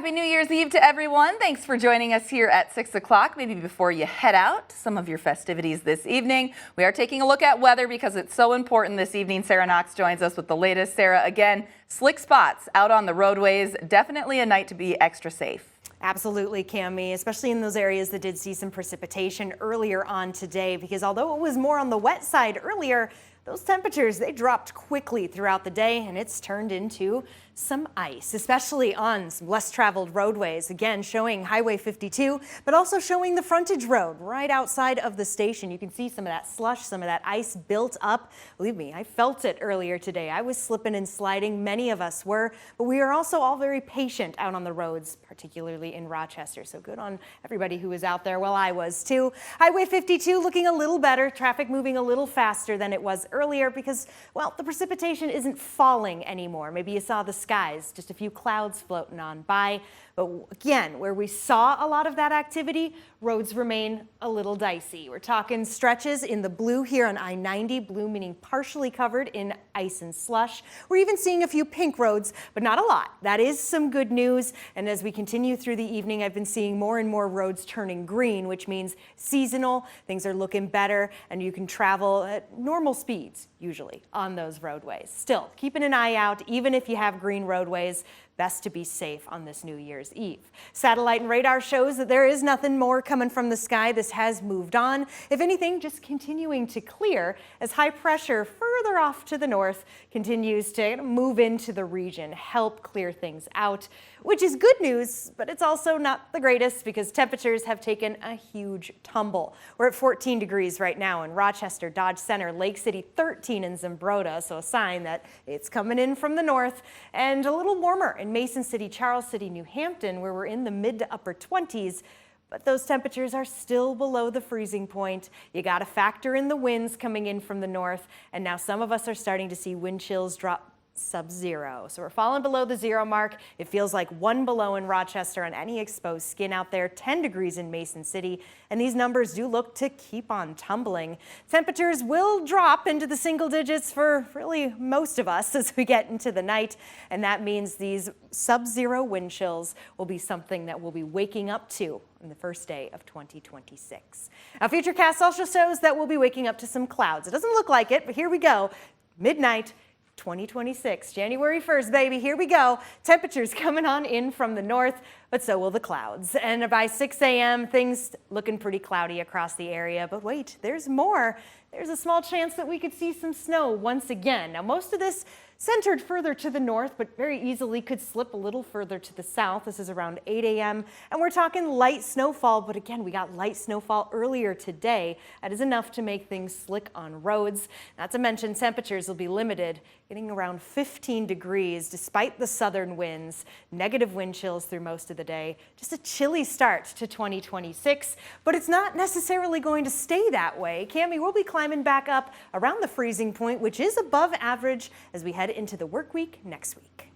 Happy New Year's Eve to everyone. Thanks for joining us here at 6 o'clock. Maybe before you head out to some of your festivities this evening, we are taking a look at weather because it's so important this evening. Sarah Knox joins us with the latest. Sarah, again, slick spots out on the roadways. Definitely a night to be extra safe. Absolutely, Cammie, especially in those areas that did see some precipitation earlier on today, because although it was more on the wet side earlier, those temperatures, they dropped quickly throughout the day, and it's turned into some ice, especially on some less traveled roadways. Again, showing Highway 52, but also showing the frontage road right outside of the station. You can see some of that slush, some of that ice built up. Believe me, I felt it earlier today. I was slipping and sliding. Many of us were, but we are also all very patient out on the roads, particularly in Rochester. So good on everybody who was out there. Well, I was too. Highway 52 looking a little better. Traffic moving a little faster than it was earlier because, well, the precipitation isn't falling anymore. Maybe you saw the skies, just a few clouds floating on by. But again, where we saw a lot of that activity, roads remain a little dicey. We're talking stretches in the blue here on I-90, blue meaning partially covered in ice and slush. We're even seeing a few pink roads, but not a lot. That is some good news. And as we continue through the evening, I've been seeing more and more roads turning green, which means seasonal. Things are looking better, and you can travel at normal speeds, usually, on those roadways. Still, keeping an eye out, even if you have green roadways, best to be safe on this New Year's Eve. Satellite and radar shows that there is nothing more coming from the sky. This has moved on. If anything, just continuing to clear as high pressure further off to the north continues to move into the region, help clear things out, which is good news, but it's also not the greatest because temperatures have taken a huge tumble. We're at 14 degrees right now in Rochester, Dodge Center, Lake City, 13 in Zumbrota, so a sign that it's coming in from the north, and a little warmer in Mason City, Charles City, New Hampton, where we're in the mid to upper 20s. But those temperatures are still below the freezing point. You got to factor in the winds coming in from the north, and now some of us are starting to see wind chills drop sub-zero. So we're falling below the zero mark. It feels like 1 below in Rochester on any exposed skin out there, 10 degrees in Mason City, and these numbers do look to keep on tumbling. Temperatures will drop into the single digits for really most of us as we get into the night, and that means these sub-zero wind chills will be something that we'll be waking up to on the first day of 2026. Now, Futurecast also shows that we'll be waking up to some clouds. It doesn't look like it, but here we go. Midnight, 2026, January 1st, baby, here we go. Temperatures coming on in from the north, but so will the clouds. And by 6 a.m., things looking pretty cloudy across the area. But wait, there's more. There's a small chance that we could see some snow once again. Now, most of this centered further to the north, but very easily could slip a little further to the south. This is around 8 a.m. and we're talking light snowfall, but again, we got light snowfall earlier today. That is enough to make things slick on roads. Not to mention temperatures will be limited, getting around 15 degrees despite the southern winds, negative wind chills through most of the day. Just a chilly start to 2026, but it's not necessarily going to stay that way. Cammie, we'll be climbing back up around the freezing point, which is above average as we head into the work week next week.